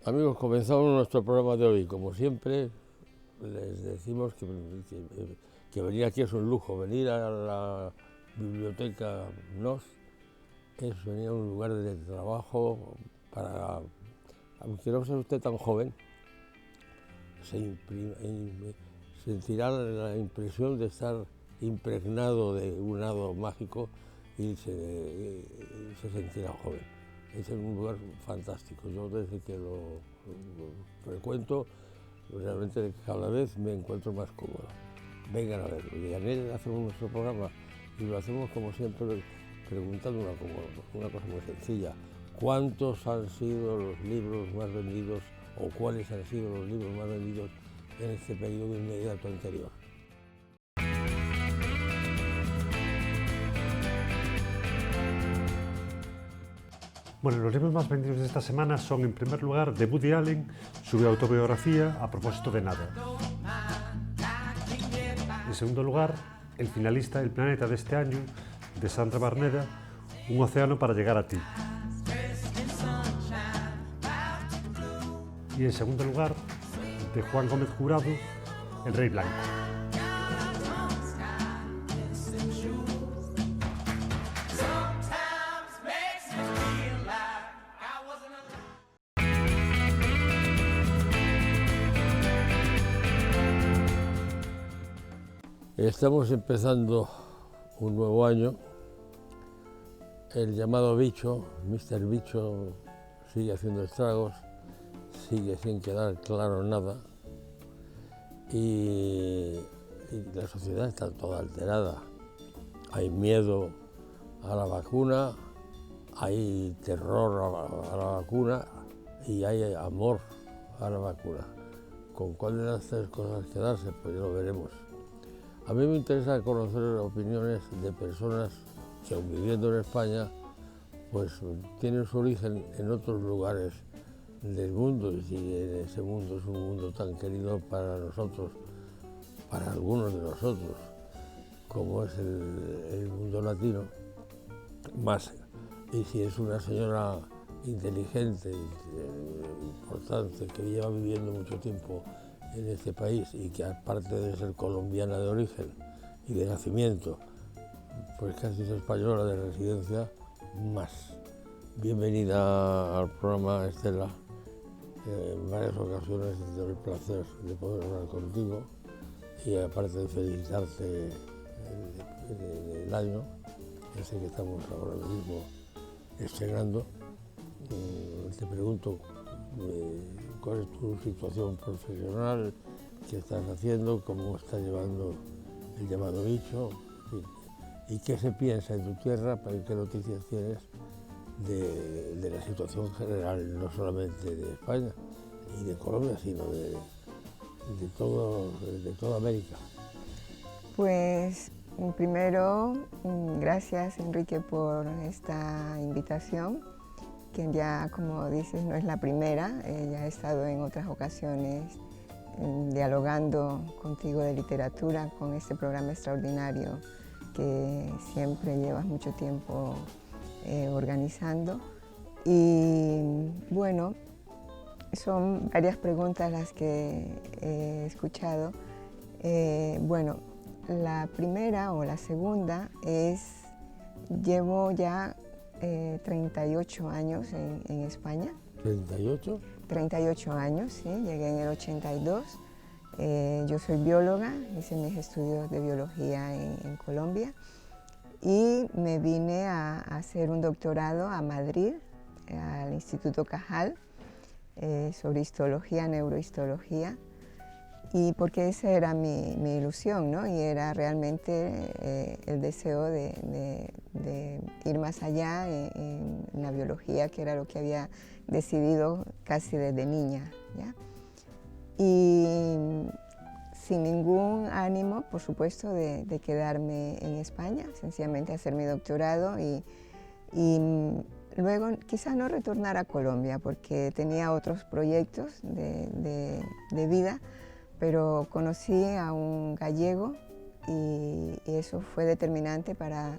Amigos, comenzamos nuestro programa de hoy. Como siempre, les decimos que venir aquí es un lujo. Venir a la biblioteca NOS es venir a un lugar de trabajo para, aunque no sea usted tan joven, sentirá la impresión de estar impregnado de un halo mágico y se sentirá joven. Es un lugar fantástico. Yo desde que lo frecuento, realmente cada vez me encuentro más cómodo. Vengan a verlo. Y en él hacemos nuestro programa y lo hacemos como siempre preguntando una cosa muy sencilla. ¿Cuántos han sido los libros más vendidos o cuáles han sido los libros más vendidos en este periodo inmediato anterior? Bueno, los libros más vendidos de esta semana son, en primer lugar, de Woody Allen, su autobiografía A propósito de nada. En segundo lugar, el finalista El planeta de este año, de Sandra Barneda, Un océano para llegar a ti. Y en segundo lugar, de Juan Gómez Jurado, El rey blanco. Estamos empezando un nuevo año. El llamado bicho, Mr. Bicho, sigue haciendo estragos, sigue sin quedar claro nada y la sociedad está toda alterada. Hay miedo a la vacuna, hay terror a la vacuna y hay amor a la vacuna. ¿Con cuál de las tres cosas quedarse? Pues ya lo veremos. A mí me interesa conocer opiniones de personas que, aun viviendo en España, pues tienen su origen en otros lugares del mundo, y en ese mundo es un mundo tan querido para nosotros, para algunos de nosotros, como es el mundo latino, más, y si es una señora inteligente, importante, que lleva viviendo mucho tiempo en este país y que aparte de ser colombiana de origen y de nacimiento, pues casi es española de residencia, más. Bienvenida al programa, Estela. En varias ocasiones tengo el placer de poder hablar contigo y aparte de felicitarte el año, ese que estamos ahora mismo estrenando, te pregunto cuál es tu situación profesional, qué estás haciendo, cómo estás llevando el llamado bicho, y qué se piensa en tu tierra, qué noticias tienes de la situación general, no solamente de España y de Colombia, sino de toda América. Pues primero, gracias Enrique por esta invitación, que ya, como dices, no es la primera. Ya he estado en otras ocasiones dialogando contigo de literatura con este programa extraordinario que siempre llevas mucho tiempo organizando. Y bueno, son varias preguntas las que he escuchado. Bueno, la primera o la segunda es, llevo ya 38 años en España. ¿38? 38 años, sí, llegué en el 82. Yo soy bióloga, hice mis estudios de biología en Colombia y me vine a hacer un doctorado a Madrid, al Instituto Cajal, sobre histología, neurohistología, y porque esa era mi ilusión, ¿no? Y era realmente el deseo de ir más allá en la biología, que era lo que había decidido casi desde niña, ¿ya? Y sin ningún ánimo, por supuesto, de quedarme en España, sencillamente hacer mi doctorado y luego quizás no retornar a Colombia porque tenía otros proyectos de vida, pero conocí a un gallego y eso fue determinante para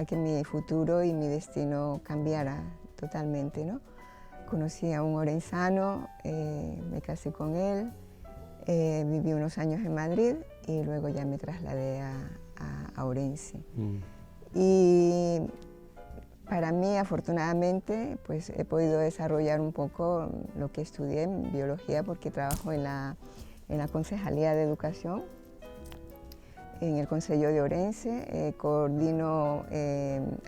que mi futuro y mi destino cambiara totalmente, ¿no? conocí a un orensano, me casé con él, viví unos años en Madrid y luego ya me trasladé a Orense. Y para mí, afortunadamente, pues he podido desarrollar un poco lo que estudié en biología porque trabajo en la Concejalía de Educación, en el Concello de Orense, coordino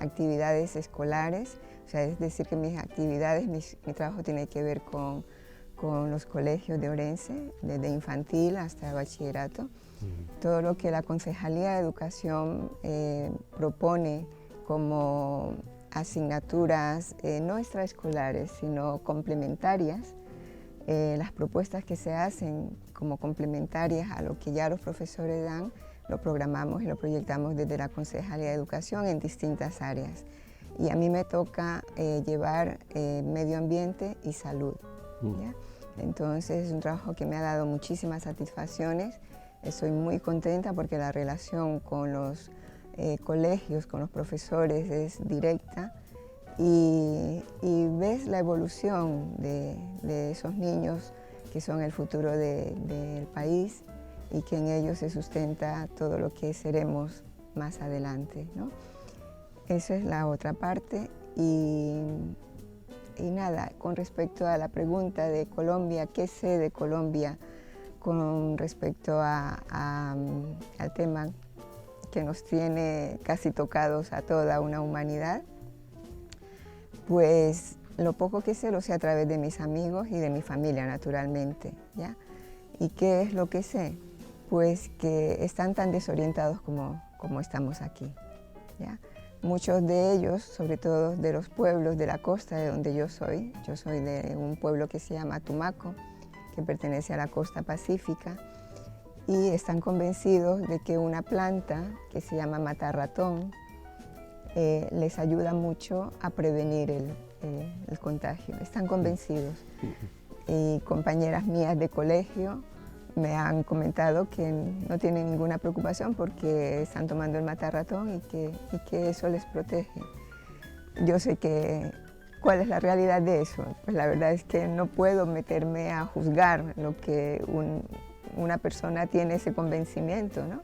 actividades escolares, o sea, es decir que mis actividades, mi trabajo tiene que ver con los colegios de Orense, desde infantil hasta bachillerato. Todo lo que la Concejalía de Educación propone como asignaturas no extraescolares, sino complementarias, las propuestas que se hacen como complementarias a lo que ya los profesores dan, lo programamos y lo proyectamos desde la Concejalía de Educación en distintas áreas. Y a mí me toca llevar medio ambiente y salud, ¿ya? Entonces es un trabajo que me ha dado muchísimas satisfacciones. Estoy muy contenta porque la relación con los colegios, con los profesores es directa y ves la evolución de esos niños que son el futuro del país y que en ellos se sustenta todo lo que seremos más adelante, ¿no? Esa es la otra parte y nada, con respecto a la pregunta de Colombia, ¿qué sé de Colombia con respecto al tema que nos tiene casi tocados a toda una humanidad? Pues lo poco que sé lo sé a través de mis amigos y de mi familia, naturalmente, ¿ya? ¿Y qué es lo que sé? Pues que están tan desorientados como estamos aquí, ¿ya? Muchos de ellos, sobre todo de los pueblos de la costa de donde yo soy de un pueblo que se llama Tumaco, que pertenece a la costa pacífica, y están convencidos de que una planta que se llama matarratón les ayuda mucho a prevenir el contagio. Están convencidos. Y compañeras mías de colegio me han comentado que no tienen ninguna preocupación porque están tomando el matarratón y que eso les protege. Yo sé cuál es la realidad de eso. Pues la verdad es que no puedo meterme a juzgar lo que una persona tiene ese convencimiento, ¿no?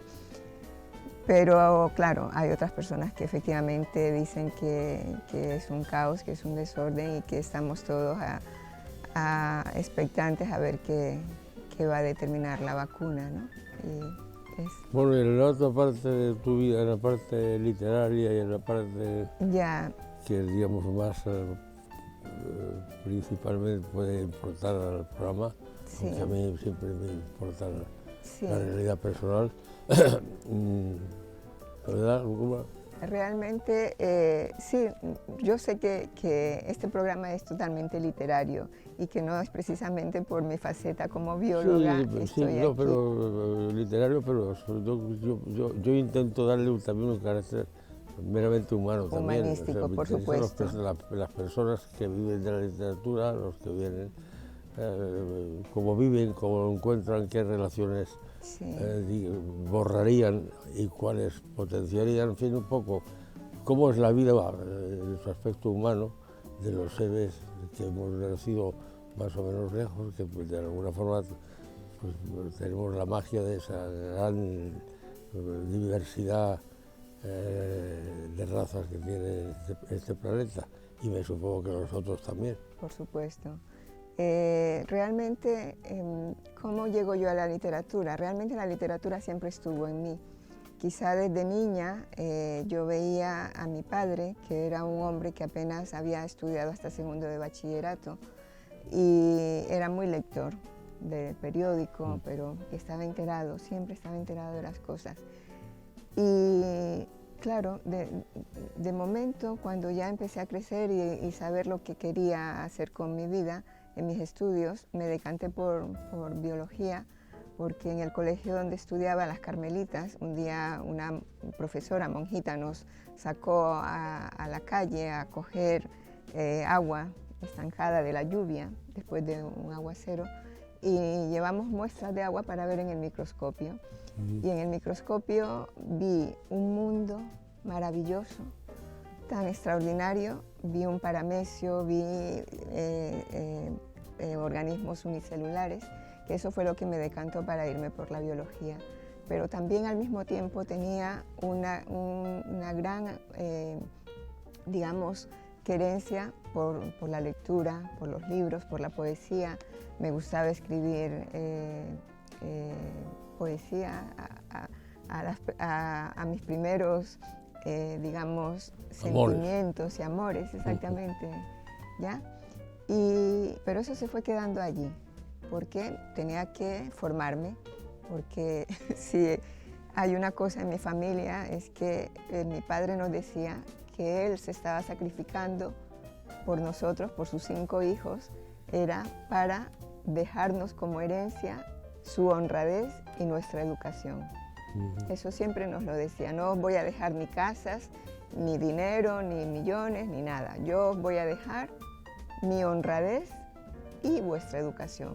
Pero claro, hay otras personas que efectivamente dicen que es un caos, que es un desorden y que estamos todos expectantes a ver qué va a determinar la vacuna, ¿no? Bueno, y en la otra parte de tu vida, en la parte literaria y en la parte que digamos más principalmente puede importar al programa, sí, aunque a mí siempre me importa la realidad personal, ¿verdad, Lucuma? Realmente, sí, yo sé que este programa es totalmente literario y que no es precisamente por mi faceta como bióloga. Pero literario, pero yo intento darle también un carácter meramente humano también. Humanístico, por supuesto. Las personas que viven de la literatura, los que vienen, cómo viven, cómo encuentran, qué relaciones borrarían y cuáles potenciarían, en fin, un poco cómo es la vida en su aspecto humano de los seres que hemos nacido más o menos lejos, que pues, de alguna forma pues, tenemos la magia de esa gran diversidad de razas que tiene este planeta, y me supongo que nosotros también. Por supuesto. Realmente, ¿cómo llego yo a la literatura? Realmente la literatura siempre estuvo en mí. Quizá desde niña yo veía a mi padre, que era un hombre que apenas había estudiado hasta segundo de bachillerato, y era muy lector de periódico, pero estaba enterado, siempre estaba enterado de las cosas. Y claro, de momento, cuando ya empecé a crecer y saber lo que quería hacer con mi vida, en mis estudios, me decanté por biología, porque en el colegio donde estudiaba, las Carmelitas, un día una profesora monjita nos sacó a la calle a coger agua estancada de la lluvia, después de un aguacero, y llevamos muestras de agua para ver en el microscopio. Y en el microscopio vi un mundo maravilloso, tan extraordinario, vi un paramecio, vi organismos unicelulares, que eso fue lo que me decantó para irme por la biología. Pero también al mismo tiempo tenía una gran, digamos, querencia por la lectura, por los libros, por la poesía. Me gustaba escribir poesía a mis primeros, digamos, sentimientos y amores, exactamente, ¿ya? Pero eso se fue quedando allí, porque tenía que formarme, porque si hay una cosa en mi familia es que mi padre nos decía que él se estaba sacrificando por nosotros, por sus 5 hijos, era para dejarnos como herencia su honradez y nuestra educación. Eso siempre nos lo decía, no os voy a dejar ni casas, ni dinero, ni millones, ni nada. Yo os voy a dejar mi honradez y vuestra educación.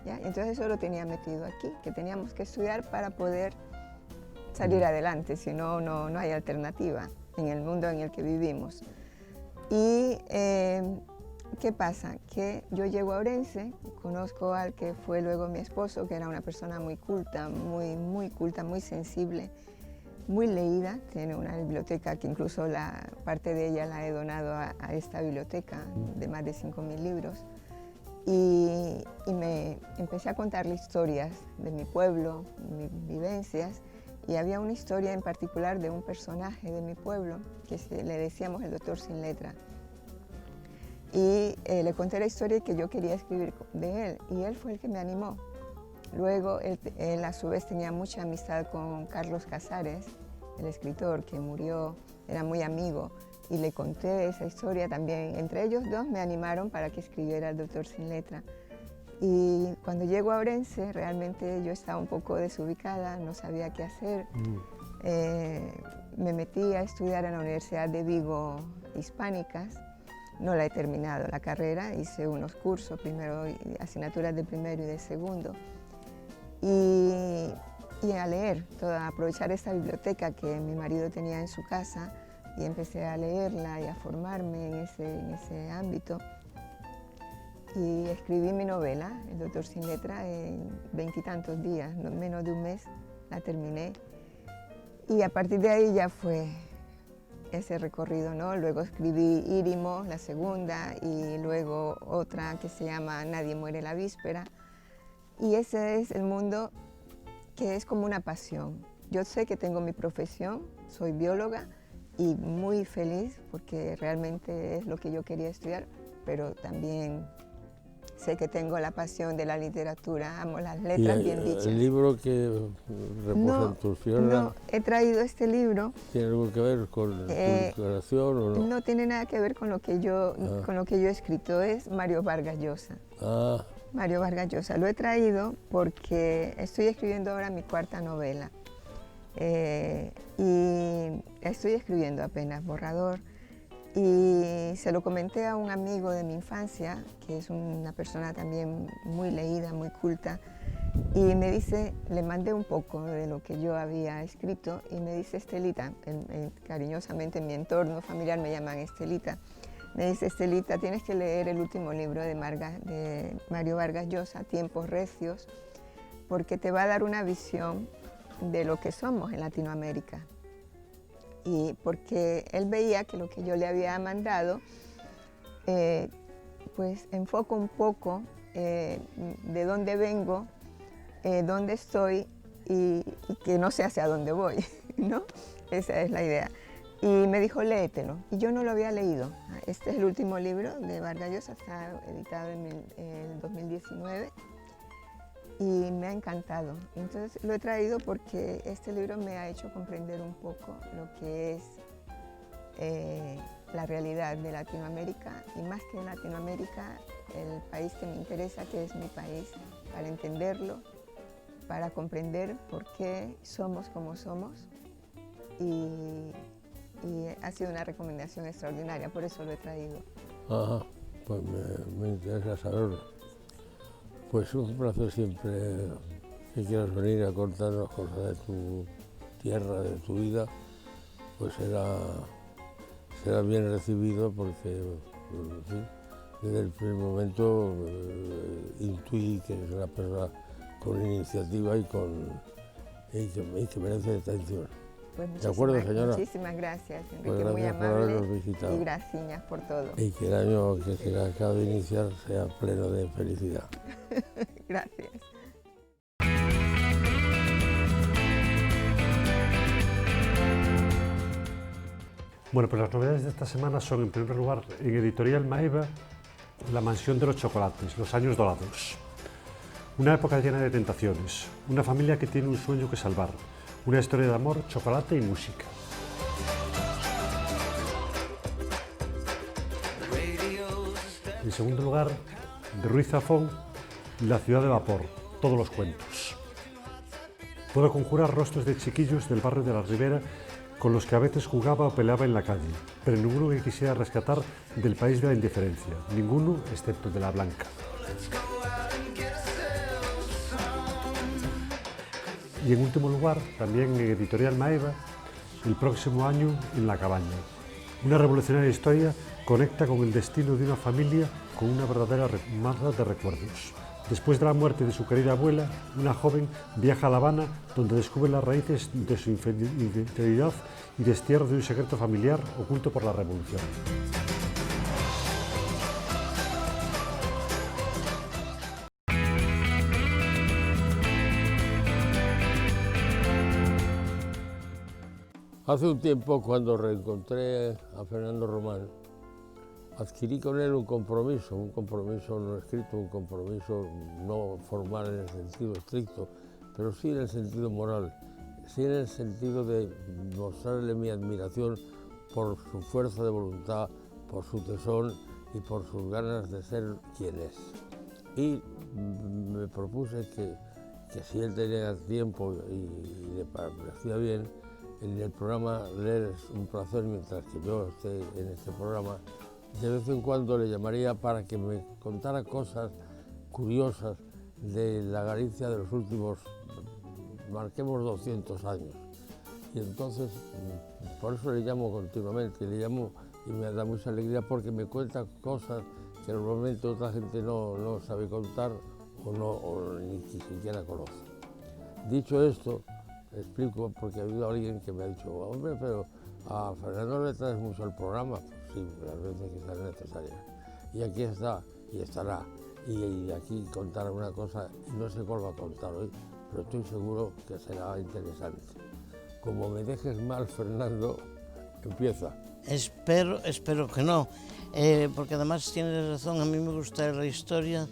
¿Ya? Entonces eso lo tenía metido aquí, que teníamos que estudiar para poder salir adelante, si no, no hay alternativa en el mundo en el que vivimos. Y ¿qué pasa? Que yo llego a Ourense, conozco al que fue luego mi esposo, que era una persona muy culta, muy sensible, muy leída. Tiene una biblioteca que incluso la parte de ella la he donado a esta biblioteca de más de 5.000 libros. Y me empecé a contarle historias de mi pueblo, mis vivencias, y había una historia en particular de un personaje de mi pueblo que le decíamos el doctor sin letra. Y le conté la historia que yo quería escribir de él, y él fue el que me animó. Luego él a su vez tenía mucha amistad con Carlos Casares, el escritor que murió, era muy amigo, y le conté esa historia también. Entre ellos dos me animaron para que escribiera el doctor sin letra. Y cuando llego a Ourense, realmente yo estaba un poco desubicada, no sabía qué hacer. Me metí a estudiar en la Universidad de Vigo Hispánicas. No la he terminado la carrera, hice unos cursos, primero asignaturas de primero y de segundo. Y a leer, a aprovechar esta biblioteca que mi marido tenía en su casa, y empecé a leerla y a formarme en ese ámbito. Y escribí mi novela, El doctor sin letra, en 20 y tantos días, menos de un mes, la terminé. Y a partir de ahí ya fue ese recorrido, ¿no? Luego escribí Írimo, la segunda, y luego otra que se llama Nadie muere la víspera. Y ese es el mundo que es como una pasión. Yo sé que tengo mi profesión, soy bióloga, y muy feliz porque realmente es lo que yo quería estudiar, pero también sé que tengo la pasión de la literatura, amo las letras bien dichas. ¿El libro que reposa en tus piernas? No, he traído este libro. ¿Tiene algo que ver con tu declaración o no? No tiene nada que ver con lo que yo he escrito, es Mario Vargas Llosa. Mario Vargas Llosa. Lo he traído porque estoy escribiendo ahora mi 4ª novela. Y estoy escribiendo apenas borrador, y se lo comenté a un amigo de mi infancia, que es una persona también muy leída, muy culta, y me dice, le mandé un poco de lo que yo había escrito, y me dice Estelita, cariñosamente en mi entorno familiar me llaman Estelita, me dice Estelita, tienes que leer el último libro de Mario Vargas Llosa, Tiempos Recios, porque te va a dar una visión de lo que somos en Latinoamérica. Y porque él veía que lo que yo le había mandado, pues enfoca un poco de dónde vengo, dónde estoy y que no sé hacia dónde voy, ¿no? Esa es la idea. Y me dijo, léetelo. Y yo no lo había leído. Este es el último libro de Vargas Llosa, está editado en el 2019. Y me ha encantado. Entonces lo he traído porque este libro me ha hecho comprender un poco lo que es la realidad de Latinoamérica, y más que en Latinoamérica, el país que me interesa, que es mi país, para entenderlo, para comprender por qué somos como somos, y ha sido una recomendación extraordinaria, por eso lo he traído. Ajá, pues me interesa saberlo. Pues un placer siempre que quieras venir a contarnos cosas de tu tierra, de tu vida, pues será será bien recibido porque, en fin, desde el primer momento intuí que es una persona con iniciativa y que merece atención. Pues ¿De acuerdo, señora? muchísimas gracias, Enrique, Pues muy gracias por amable. habernos visitado. Y gracias por todo. Y que el año que se acaba de iniciar sea pleno de felicidad. Gracias. Bueno, pues las novedades de esta semana son, en primer lugar, en Editorial Maeva, La mansión de los chocolates, los años dorados. Una época llena de tentaciones, una familia que tiene un sueño que salvar, una historia de amor, chocolate y música. En segundo lugar, de Ruiz Zafón, La ciudad de vapor, todos los cuentos. Puedo conjurar rostros de chiquillos del barrio de la Ribera con los que a veces jugaba o peleaba en la calle, pero ninguno que quisiera rescatar del país de la indiferencia, ninguno excepto de la Blanca. Y en último lugar, también en Editorial Maeva, El próximo año en la cabaña. Una revolucionaria historia conecta con el destino de una familia con una verdadera masa de recuerdos. Después de la muerte de su querida abuela, una joven viaja a La Habana, donde descubre las raíces de su infidelidad y destierro de un secreto familiar oculto por la revolución. Hace un tiempo, cuando reencontré a Fernando Román, adquirí con él un compromiso no escrito, un compromiso no formal en el sentido estricto, pero sí en el sentido moral, sí en el sentido de mostrarle mi admiración por su fuerza de voluntad, por su tesón y por sus ganas de ser quien es. Y me propuse que si él tenía tiempo y le parecía bien, en el programa leer es un placer mientras que yo esté en este programa. De vez en cuando le llamaría para que me contara cosas curiosas de la Galicia de los últimos, marquemos 200 años. Y entonces, por eso le llamo continuamente, le llamo y me da mucha alegría porque me cuenta cosas que normalmente otra gente no sabe contar o ni siquiera conoce. Dicho esto, explico porque ha habido alguien que me ha dicho, hombre, pero a Fernando le traes mucho al programa. Sí, las veces que sean necesarias. Y aquí está, y estará. Y aquí contará una cosa, y no sé cuál va a contar hoy, pero estoy seguro que será interesante. Como me dejes mal, Fernando, empieza. Espero que no, porque además tienes razón, a mí me gusta a historia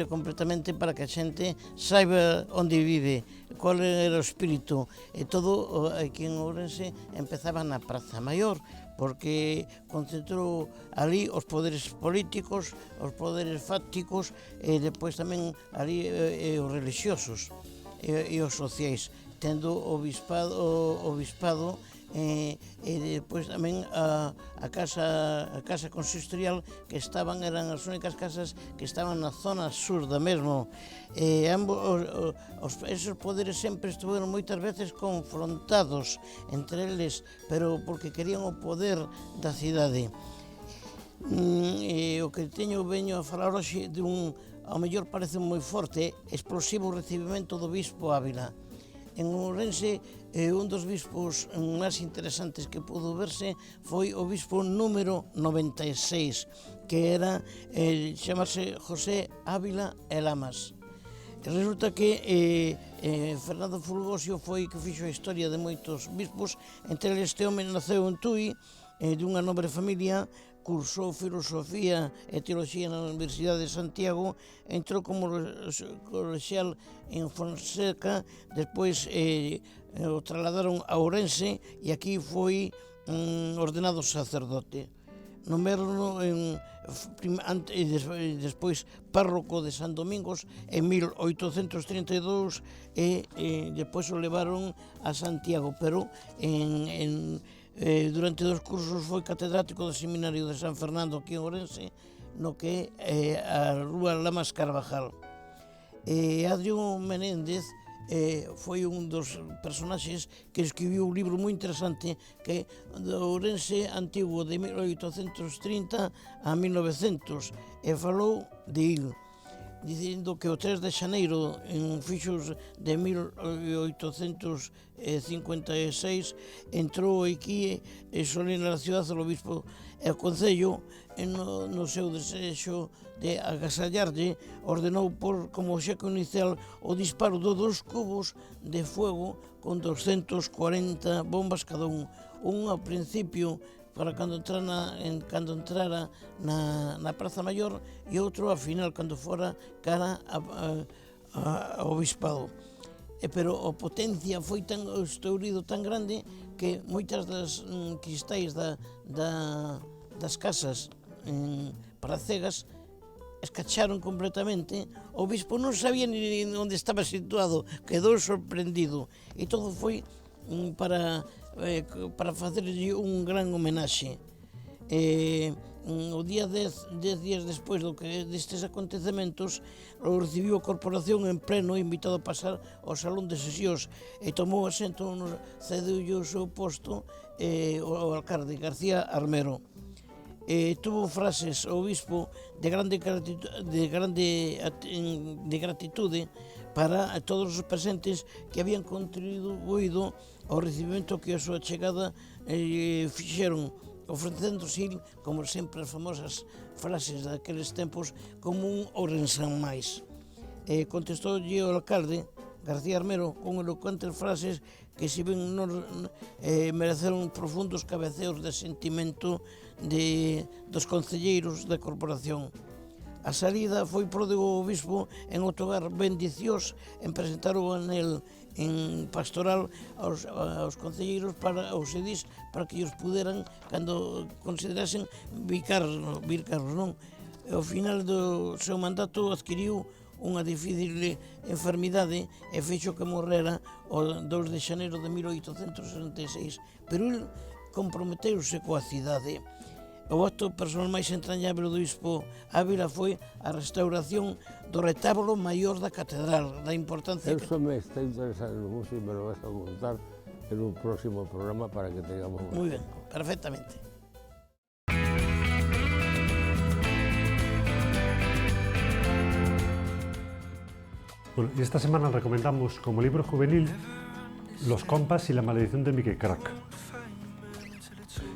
completamente para que a xente saiba onde vive, cuál era o espírito, e todo aquí en Ourense empezaba na Praza Maior, porque concentrou ali os poderes políticos, os poderes fácticos e depois tamén ali os religiosos e os sociais, tendo o obispado e depois tamén a casa consistorial que eran as únicas casas que estaban na zona sur da mesmo. Esos poderes sempre estuveron moitas veces confrontados entre eles, pero porque querían o poder da cidade. O que veño a falar hoxe ao mellor parece moi forte, explosivo recibimento do bispo Ávila. En Ourense, un dos bispos máis interesantes que pudo verse foi o bispo número 96, que era chamarse José Ávila e Lamas. Resulta que Fernando Fulgosio foi que fixo a historia de moitos bispos, entre este home naceu en Tui, dunha nobre familia, cursou filosofía e teoloxía na Universidade de Santiago, entrou como colexial en Fonseca, despois o trasladaron a Ourense e aquí foi ordenado sacerdote. Nomérono despois párroco de San Domingos en 1832 e despois o levaron a Santiago, pero durante 2 cursos foi catedrático do Seminario de San Fernando aquí en Ourense, no que é a Rúa Lamas Carvajal. Adrián Menéndez foi un dos personaxes que escribiu un libro moi interesante que é do Ourense antigo de 1830 a 1900 e falou de il, dicindo que o 3 de xaneiro en fixos de 1856 entrou aquí solene na cidade o obispo e o concello no seu desexo de agasallarlle ordenou por como xeco inicial o disparo de 2 cubos de fuego con 240 bombas cada un ao principio para cando entrara na Praza Mayor e outro ao final cando fora cara ao bispado. Pero a potencia foi tan estourido tan grande que moitas das cristais das casas paracegas escacharon completamente. O bispo non sabía ni onde estaba situado, quedou sorprendido e todo foi para facerlle un gran homenaxe. O día 10 días despois destes acontecementos o recibiu a corporación en pleno invitado a pasar ao salón de sesións e tomou asento cedeulle o seu posto o alcalde García Armero. Tuvo frases o obispo de gratitude para todos os presentes que habían contribuído ao recibimento que a súa chegada fixeron, ofrecéndose, como sempre, as famosas frases daqueles tempos como un ourensán máis. Contestoulle o alcalde García Armero con elocuentes frases que se ven mereceron profundos cabeceos de sentimento dos concelleiros da corporación. A salida foi pródigo o obispo en outorgar bendicións, en presentar o anel en pastoral aos concelleiros aos edís para que ellos puderan, cando considerasen, vircarlos, non? Ao final do seu mandato adquiriu unha difícil enfermidade e fixo que morrera o 2 de xaneiro de 1866, pero ele comprometeuse coa cidade. O acto personal máis entrañable do bispo Ávila foi a restauración do retablo maior da catedral, da importancia Eso me está interesando mucho y me lo vas a contar en un próximo programa para que tengamos... Muy bien, perfectamente. Bueno, y esta semana recomendamos como libro juvenil Los compas y la maldición de Mickey Crack.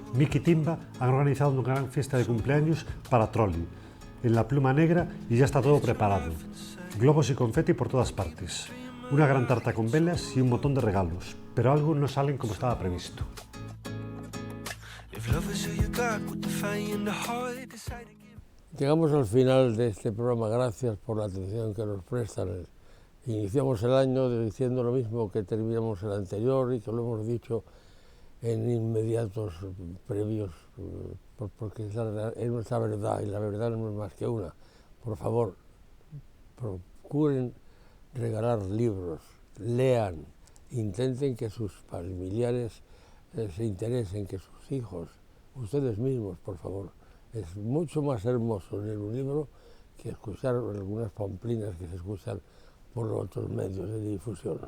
Mickey y Timba han organizado una gran fiesta de cumpleaños para Trolli, en la Pluma Negra, y ya está todo preparado. Globos y confeti por todas partes. Una gran tarta con velas y un montón de regalos, pero algo no salen como estaba previsto. Llegamos al final de este programa, gracias por la atención que nos prestan. Iniciamos el año diciendo lo mismo que terminamos el anterior y que lo hemos dicho en inmediatos previos, porque es nuestra verdad y la verdad no es más que una. Por favor, procuren regalar libros, lean, intenten que sus familiares se interesen, que sus hijos, ustedes mismos, por favor. Es mucho más hermoso leer un libro que escuchar algunas pamplinas que se escuchan por otros medios de difusión.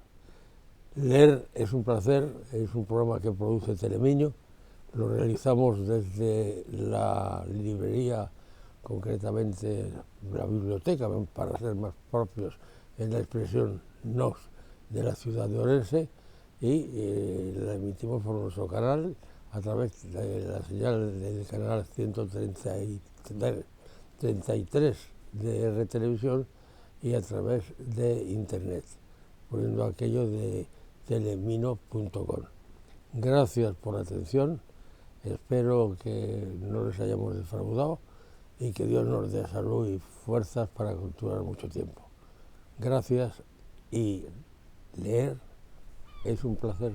Leer es un placer, es un programa que produce Telemiño, lo realizamos desde la librería, concretamente la biblioteca, para ser más propios en la expresión NOS de la ciudad de Ourense, y la emitimos por nuestro canal a través de la señal del canal 133 de R Televisión y a través de internet, poniendo aquello de telemino.com. Gracias por la atención, espero que no les hayamos defraudado y que Dios nos dé salud y fuerzas para continuar mucho tiempo. Gracias, y leer es un placer.